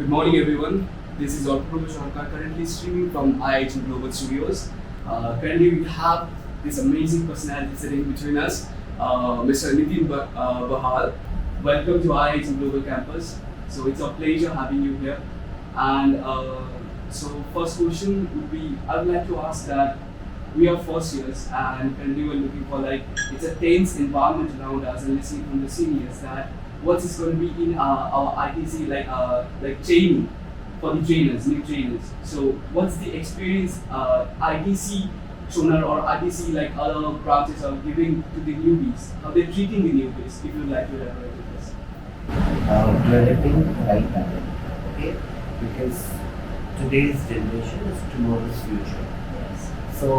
Good morning, everyone. This is currently streaming from IIHM Global Studios. Currently, we have this amazing personality sitting between us, Mr. Nitin Bahl. Welcome to IIHM Global Campus. So it's a pleasure having you here. And so first question would be, I would like to ask that we are first years and currently we're looking for it's a tense environment around us and listening from the seniors that what is going to be in our ITC training for the trainers, new trainers. So what's the experience ITC Sonar or ITC other branches are giving to the newbies? How they're treating the newbies? If you'd like to elaborate with this. Developing right now, okay? Because today's generation is tomorrow's future. Yes. So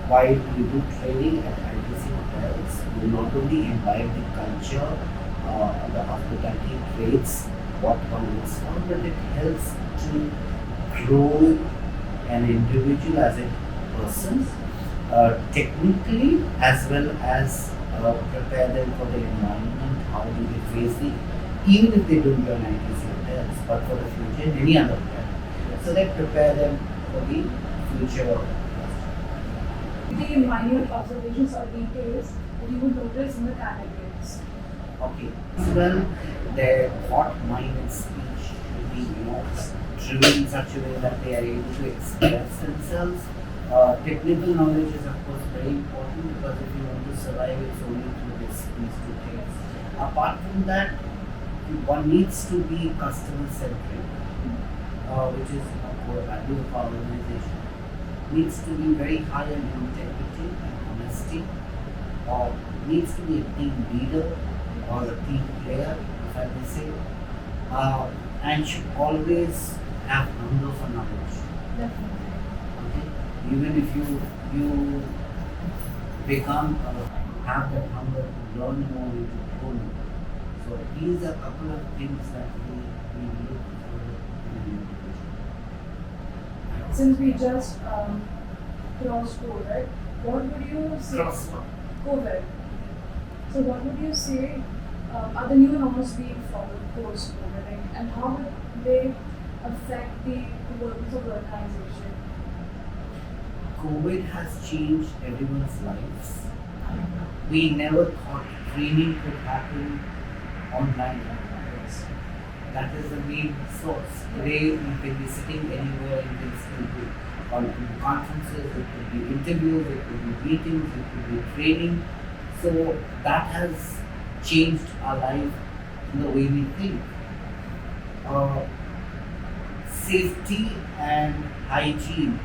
while we do training at ITC hotels, we not only imbibe the culture, the hospitality traits, what one looks for, but it helps to grow an individual as a person, technically as well as prepare them for the environment, how do they face the, even if they don't join ITC hotels, but for the future in any other hotel. So they prepare them for the future. The minute observations or details that you would notice in the candidates. Okay. As well, their thought, mind, and speech should be, driven in such a way that they are able to express themselves. Technical knowledge is of course very important because if you want to survive, it's only through these two things. Apart from that, one needs to be customer centric, which is a core value of our organization. Needs to be very high in integrity and honesty, or needs to be a team leader or a team player, if I may say, and should always have hunger for knowledge. Definitely. Okay? Even if you become have that hunger to learn more, to grow more. So these are a couple of things that we look for in an individual. Since we just crossed COVID, what would you say? COVID. So what would you say are the new norms being followed post-COVID, and how would they affect the workings of the organization? COVID has changed everyone's lives. We never thought training could happen online. That is the main source. Today you can be sitting anywhere, you can still do conferences, it could be interviews, it could be meetings, it could be training. So that has changed our life in the way we think. Safety and hygiene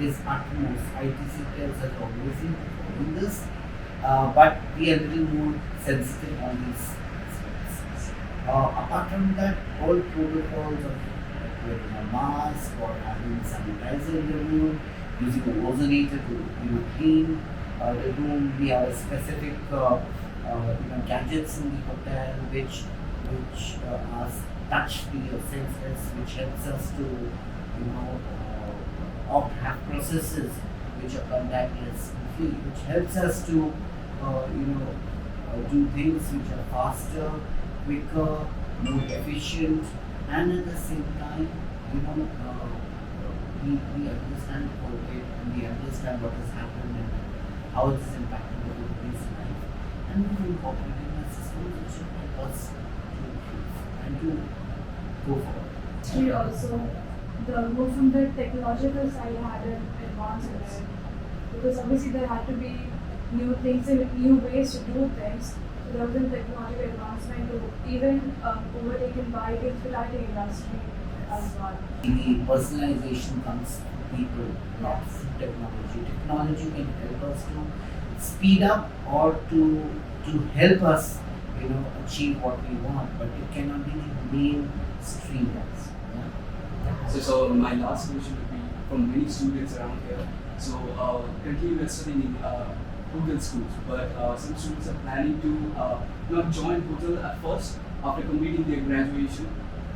is utmost. ITC tells us always in this, but we are a little more sensitive on these aspects. Apart from that, all protocols of wearing a mask or having sanitizer in the room, using a ozonator to clean the room. We have a specific gadgets in the hotel which are touch-free or senseless, which helps us to have processes which are contactless and free, which helps us to do things which are faster, quicker, more efficient, and at the same time, we understand COVID and we understand what has happened and how it has impacted everybody's life, and we incorporate in a system which will help us to improve and to go forward. We also, the move from the technological side had an advance in it, because obviously there had to be new things and new ways to do things. So there was a technological advancement to even overtaken by the hospitality industry as well. The personalization comes from people, not from technology. Technology can help us to speed up or to help us, achieve what we want, but it cannot be the mainstream. So my last question would be from many students around here. So currently we are studying in hotel schools, but some students are planning to not join hotel at first after completing their graduation.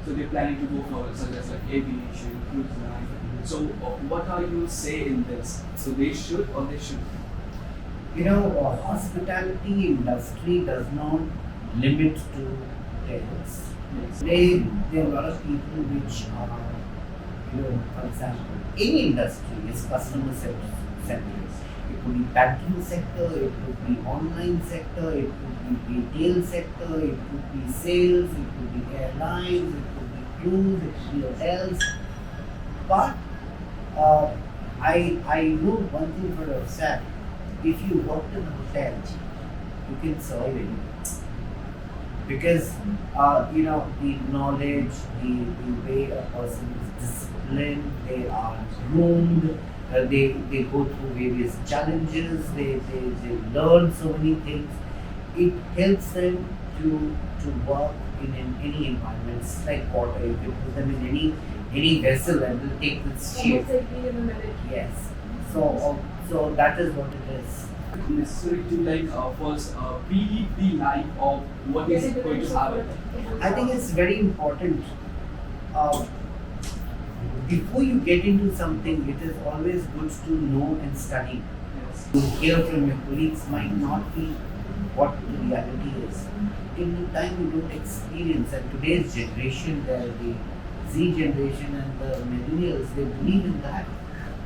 So they're planning to go for such as aviation, cruise line. So what are your say in this? So they should or they shouldn't? Hospitality industry does not limit to hotels. Yes. There are a lot of people which are, for example, any industry is customer centric. It could be banking sector, it could be online sector, it could be retail sector, it could be sales, it could be airlines, it could be cruise, it could be hotels. But I know one thing for a fact: if you work in a hotel, you can survive anywhere. Because the knowledge, the way a person is disciplined, they are groomed, they go through various challenges, they learn so many things. It helps them to work in any environments like water. You can put them in any vessel and will take this shape. Almost like being in the military. Yes. So that is what it is. Necessary to first be the life of what is going to happen. I think it's very important. Uh, Before you get into something, it is always good to know and study. Yes. To hear from your colleagues might not be what the reality is. In the time you don't experience, and today's generation, the Z generation and the millennials, they believe in that.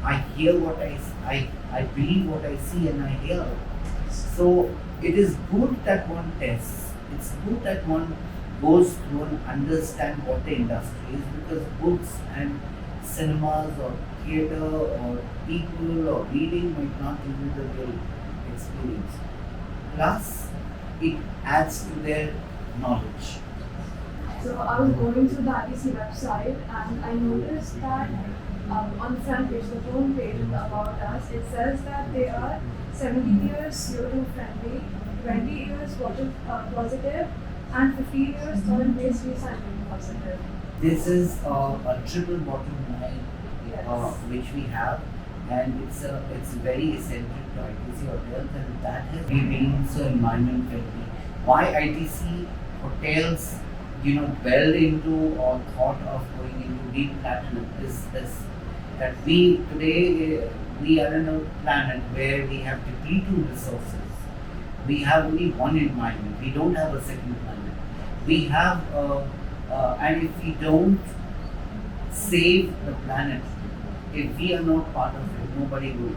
I hear what I believe what I see and I hear. So it is good that one tests. It's good that one goes through and understand what the industry is, because books and cinemas or theatre or people or reading might not give you the real experience. Plus, it adds to their knowledge. So I was going through the ITC website and I noticed that on the front page, the home page about us, it says that they are 17 years CO2 friendly, 20 years water positive, and 15 years solid waste recycling positive. This is a triple bottom line Yes. which we have, and it's very eccentric to ITC hotels, and that has been so environment friendly. Why ITC hotels, dwelled into or thought of going into deep platinum is this: that we today we are in a planet where we have depleting resources. We have only one environment. We don't have a second planet. We have, and if we don't save the planet, if we are not part of it, nobody will.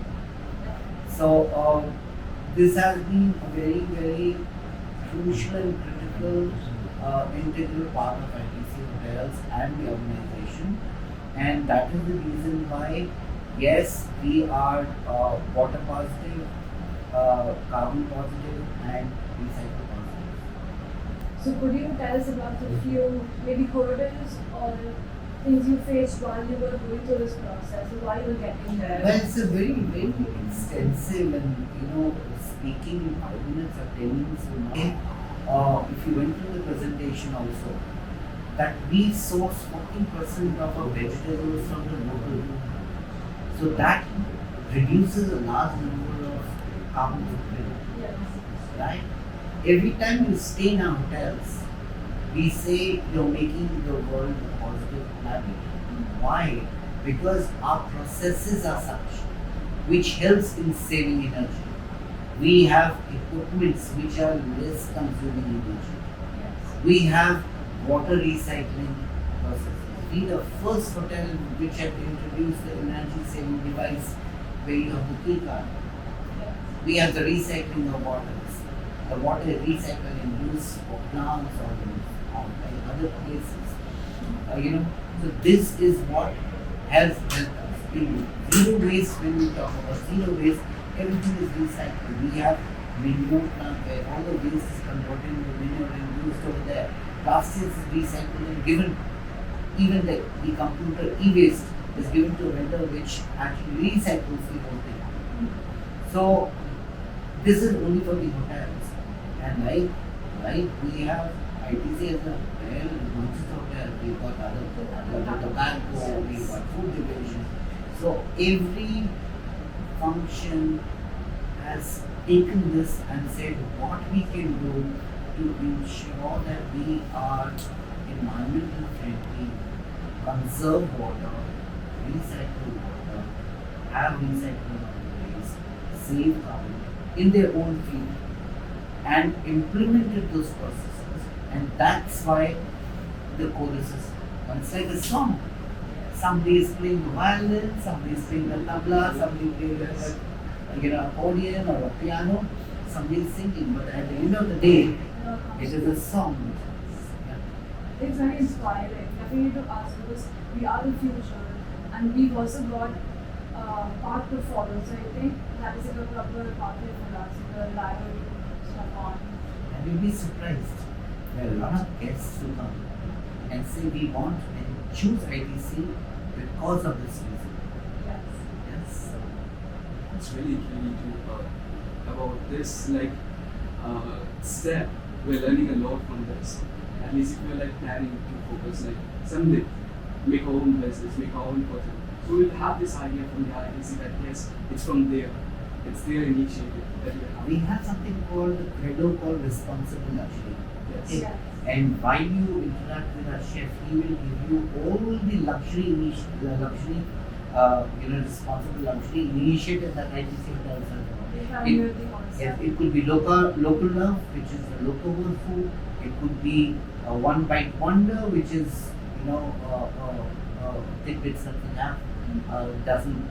So this has been a very, very crucial and critical integral part of ITC hotels and the organization, and that is the reason why, yes, we are water positive, carbon positive, and recycle positive. So could you tell us about the few maybe hurdles or things you faced while you were going through this process, or while you were getting there? Well, it's a very, very extensive, and speaking in 5 minutes or 10 minutes will not. If you went through the presentation also, that we source 40% of our vegetables from the local. So that reduces a large number of carbon footprint, Yes. right? Every time you stay in our hotels, we say you're making the world a positive planet. Why? Because our processes are such which helps in saving energy. We have equipments which are less consuming energy. Yes. We have water recycling processes. We the first hotel which had introduced the energy saving device where you have the key card. Yes. We have the recycling of waters. The water is recycled and used for plants or in other places. So this is what has helped us. In zero waste, when we talk about zero waste, everything is recycled. We have manure plant where all the waste is converted into manure and used over there. Plastics is recycled and given. Even the computer e-waste is given to a vendor which actually recycles the whole thing. So this is only for the hotels. And like we have ITC as a hotel, not just hotel, we've got other tobacco, we've got food division. So every function has taken this and said what we can do to ensure that we are environmental friendly, conserve water, recycle water, have recycling of waste, save carbon in their own field, and implemented those processes. And that's why the choruses. It's like a song. Somebody is playing the violin, somebody is playing the tabla, somebody playing the accordion or a piano, somebody is singing. But at the end of the day, it is a song. It's very inspiring, definitely to us, because we are the future and we've also got path to follow. So I think that is a proper pathway for us, the ladder to step on. And you'll be surprised. There are a lot of guests who come and say we want and choose ITC because of this reason. Yes. Yes. It's really to about this step. We're learning a lot from this. At least if we're planning to focus someday make our own business, make our own person. So we'll have this idea from the ITC that yes, it's from there. It's their initiative that we have. We have something called credo called responsible luxury. Yes. Yes. And while you interact with our chef, he will give you all the responsible luxury initiative that ITC hotels have. Yes, it could be local love, which is the local food. It could be a one bite wonder, which is tidbits that we have doesn't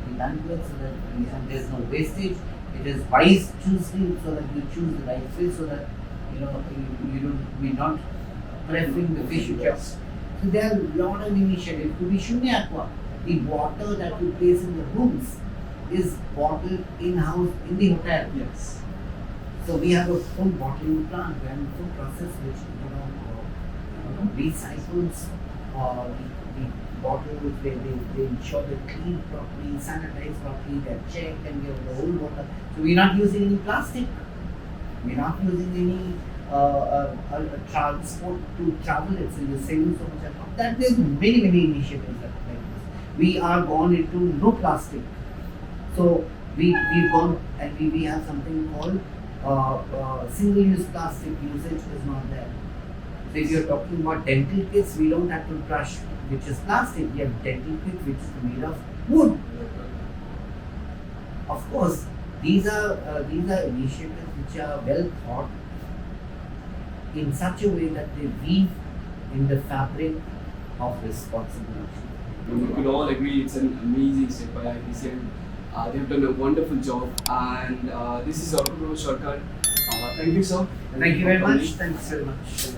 be done with, so that there's no wastage. It is wise choosing, so that you choose the right fish, so that we're not preferring the fish just. So there are a lot of initiatives. It could be Shunya Aqua. The water that you place in the rooms is bottled in-house in the hotel. Yes. So we have a full bottling plant and full process which recycles the bottles. They ensure they're clean properly, sanitized properly, they're checked, and we have the whole water. So we're not using any plastic. We're not using any transport to travel it. So you're saving so much. That there's many initiatives like this. We are gone into no plastic. So we've gone and we have something called single-use plastic usage is not there. So if you're talking about dental kits, we don't have to brush, which is plastic. We have dental kits which is made of wood. Of course, these are initiatives which are well thought in such a way that they weave in the fabric of responsibility. We could all agree it's an amazing step by ITC, and they've done a wonderful job. And this is Dr. Sarkar. Thank you, sir. Thank you very much. Thanks very much.